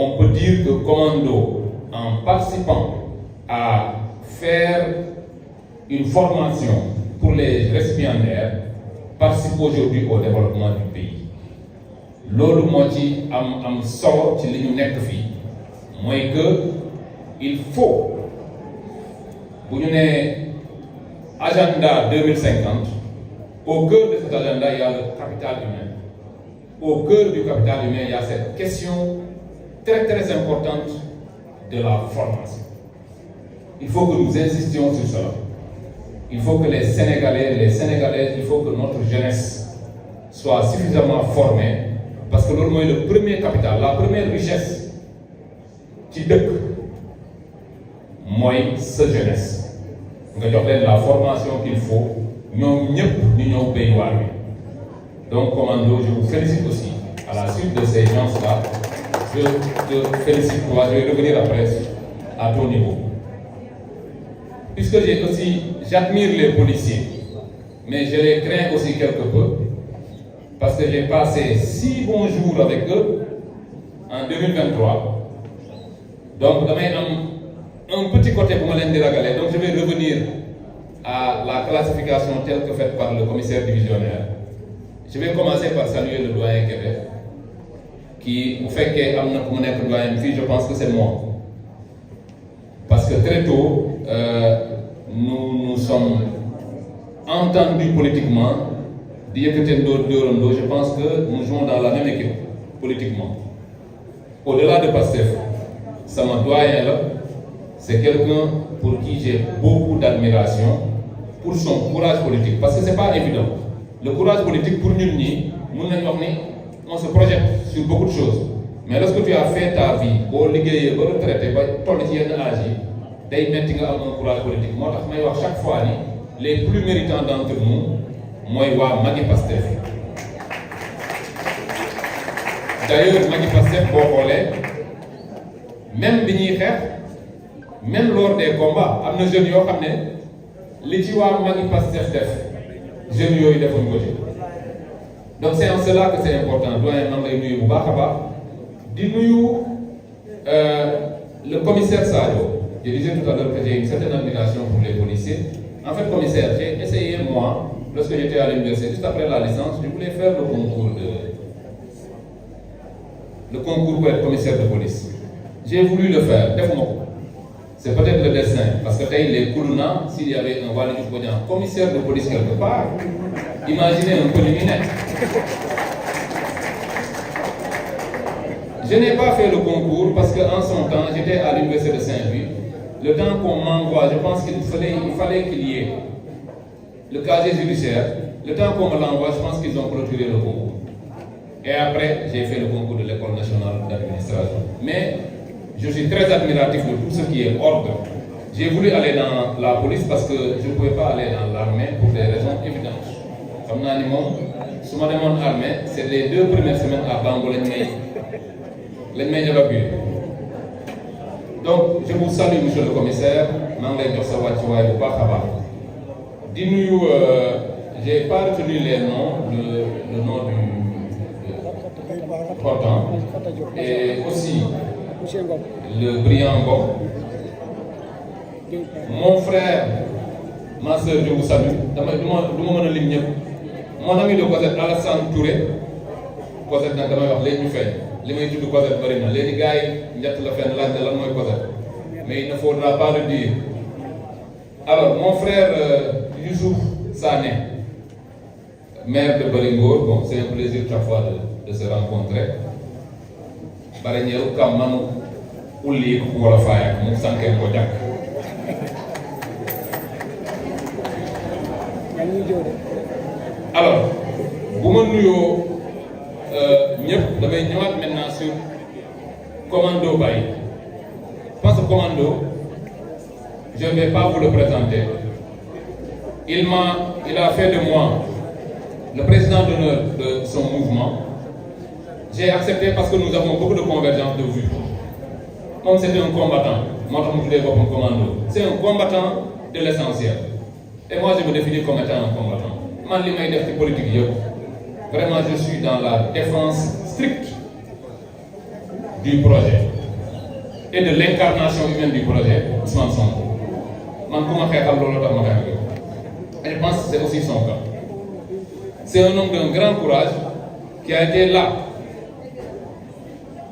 on peut dire que Commando, en participant à faire une formation pour les récipiendaires, participe aujourd'hui au développement du pays. Loolu moo ci am solo ci li ñu nekk fii mooy que il faut bu ñu nee agenda 2050 au cœur de cet agenda il y a le capital humain. Au cœur du capital humain il y a cette question très très importante de la formation. Il faut que nous insistions sur cela. Il faut que les Sénégalais, les Sénégalaises, il faut que notre jeunesse soit suffisamment formée parce que loolu mooy le premier capital, la première richesse ci dëkk mooy sa jeunesse nga jox leen la formation qu'il faut ñoom ñëpp ñu ñëw béy waar wi. Donc Commando, je vous félicite aussi à la suite de ces gens-là. Je te félicite toi, je vais revenir après à ton niveau. Puisque j'admire les policiers, mais je les crains aussi quelque peu, parce que j'ai passé 6 bons jours avec eux en 2023. Donc, damay am un petit côté pour me leen di ragalee. Donc, je vais revenir à la classification telle que faite par le commissaire divisionnaire. Je vais commencer par saluer le doyen Kébé, qui, bu fekkee am na ku mu nekk doyen fii, je pense que c'est moi. Parce que très tôt, nous sommes entendus politiquement. Je pense que nous jouons dans la même équipe politiquement. Au-delà de Pastef, ça m'a doyen là, c'est quelqu'un pour qui j'ai beaucoup d'admiration pour son courage politique. Parce que c'est pas évident. Le courage politique pour nous, on se projette sur beaucoup de choses. Mais lorsque tu as fait ta vie, au liggéey ba retraité ba toll ci yenn âge yi day metti nga am un courage politique. Moo tax may wax chaque fois ni les plus méritants d'entre nous mooy waa Maggi Pastef. D'ailleurs Maggi Pastef boo xoolee même bi ñuy xeex même lors des combats am na jeunes yoo xam ne li ci waa Maggi Pastef def jeunes yooyu defuñ ko ci. Donc c'est en cela que c'est important. Doyen man lay nuyu bu baax a baax di nuyu le commissaire Sadio. Je disais tout à l'heure que j'ai une certaine admiration pour les policiers. En fait, commissaire, j'ai essayé moi, lorsque j'étais à l'université, juste après la licence, je voulais faire le concours pour être commissaire de police. J'ai voulu le faire, c'est peut-être le destin, parce que les Koulouna, s'il y avait un Wali Diouf commissaire de police quelque part, imaginez un peu lumineux. Je n'ai pas fait le concours parce qu'en son temps, j'étais à l'université de Saint-Louis. Le temps qu'on m'envoie, je pense qu'il fallait qu'il y ait le casier judiciaire. Le temps qu'on me l'envoie, je pense qu'ils ont clôturé le concours. Et après, j'ai fait le concours de l'École nationale d'administration. Mais je suis très admiratif de tout ce qui est ordre. J'ai voulu aller dans la police parce que je ne pouvais pas aller dans l'armée pour des raisons évidentes. Comme si je suis armée, c'est les 2 premières semaines à Bango l'ennemi évacué. Donc, je vous salue, monsieur le commissaire. J'ai pas retenu les noms, le nom du portant, et aussi le brillant Ngom. Mon frère, ma soeur, je vous salue. Mon ami de Cosette, Alassane Touré, Cosette nag damay wax léegi ñu feeñ li may tudd Cosette bari na léegi gars yi njëkk la fenn laaj ne lan mooy Cosette mais il ne faudra pas le dire. Alors mon frère Youssouf Sané, maire de Baringor, bon c'est un plaisir chaque fois de se rencontrer. Baringor kam manu ulli ko wala fayak mu sanké ko jak. Alors, bu ma nuyoo ñëpp damay ñëwaat maintenant sur Commando Baye. Je pense que Commando, je ne vais pas vous le présenter. Il a fait de moi le président d'honneur de son mouvement. J'ai accepté parce que nous avons beaucoup de convergences de vues. Comme c'était un combattant, moi je me voulais voir un commando. C'est un combattant de l'essentiel. Et moi je me définis comme étant un combattant. Man li may def ci politique yëpp vraiment je suis dans la défense stricte du projet et de l'incarnation humaine du projet, Ousmane Sonko. Et je pense que c'est aussi son cas. C'est un homme d'un grand courage qui a été là.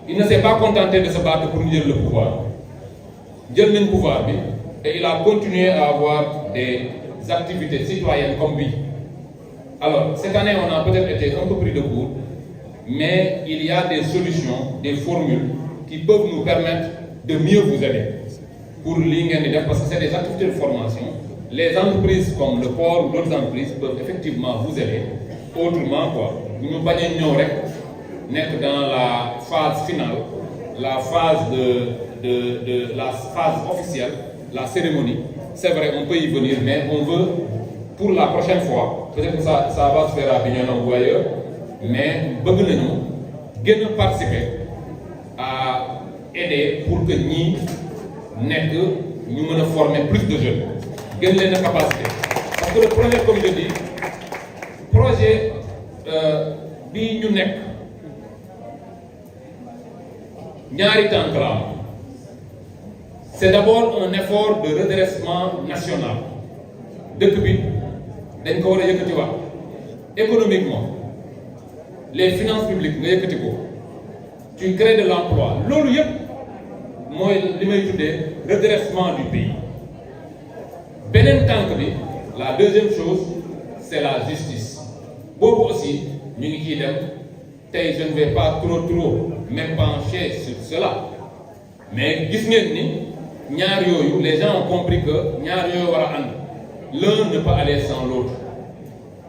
Il ne s'est pas contenté de se battre pour dire le pouvoir. Dieu le pouvoir, et il a continué à avoir des activités citoyennes comme lui. Alors, cette année, on a peut-être été un peu pris de court, mais il y a des solutions, des formules qui peuvent nous permettre de mieux vous aider pour l'ingénieur, parce que c'est des activités de formation. Les entreprises comme le port ou d'autres entreprises peuvent effectivement vous aider. Autrement, nous ne pouvons pas dans la phase finale, la phase la phase officielle, la cérémonie. C'est vrai, on peut y venir, mais on veut, pour la prochaine fois, peut-être que ça va se faire à Bignona ou ailleurs, mais nous voulons participer à aider pour que nous nous former plus de jeunes. Nous avons la capacité. Parce que le projet, comme je dis, projet bi ñu nekk ñaari tànk la am. C'est d'abord un effort de redressement national. Dëkk bi dañ ko war a yëkkati waat économiquement les finances publiques nga yëkkati ko tu crées de l'emploi loolu yëpp mooy li may tuddee redressement du pays. Beneen tànk bi la deuxième chose c'est la justice. Boobu aussi ñu ngi ciy dem tey je ne vais pas trop m'épancher sur cela mais gis ngeen ni ñaar yooyu les gens ont compris que ñaar yooyu war a ànd l'un ne peut aller sans l'autre.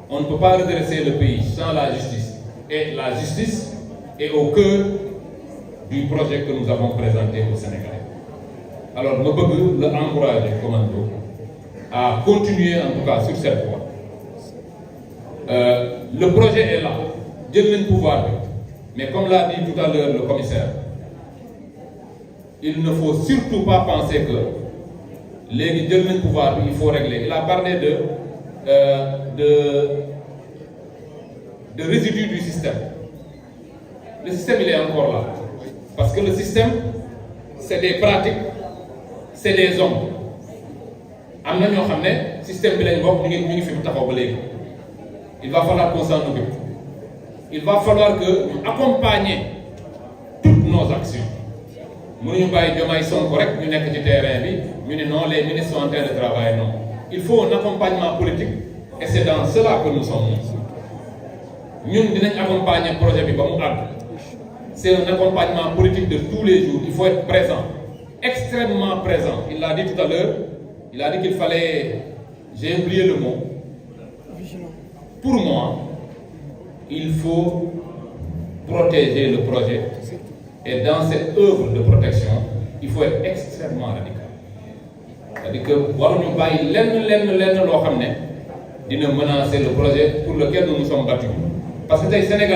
On ne peut pas redresser le pays sans la justice et la justice est au cœur du projet que nous avons présenté au Sénégal. Alors je veux l'encourager commando à continuer en tout cas sur cette voie. Le projet est là, Dieu a le pouvoir, mais comme l'a dit tout à l'heure le commissaire, il ne faut surtout pas penser que les Dieu a le pouvoir, il faut régler. Il a parlé de résidus du système. Le système il est encore là, parce que le système c'est des pratiques, c'est des hommes. Am na ñoo xam ne système bi lañ bokk ñu ngi fi mu taxaw ba léegi. Il va falloir qu'on s'en occupe. Il va falloir que nous accompagnions toutes nos actions. Mënuñu bàyyi Diomaye Sonko rek ñu nekk ci terrain bi ñu ne non les ministres sont en train de travailler non. Il faut un accompagnement politique et c'est dans cela que nous sommes. Ñun dinañ accompagner projet bi ba mu àgg. C'est un accompagnement politique de tous les jours. Il faut être présent, extrêmement présent. Il l'a dit tout à l'heure. Il a dit qu'il fallait, j'ai oublié le mot. Pour moi, il faut protéger le projet. Et dans cette œuvre de protection, il faut être extrêmement radical. C'est-à-dire que waruñu bàyyi lenn loo xam ne dina menacer le projet pour lequel nous nous sommes battus. Parce que tey Sénégal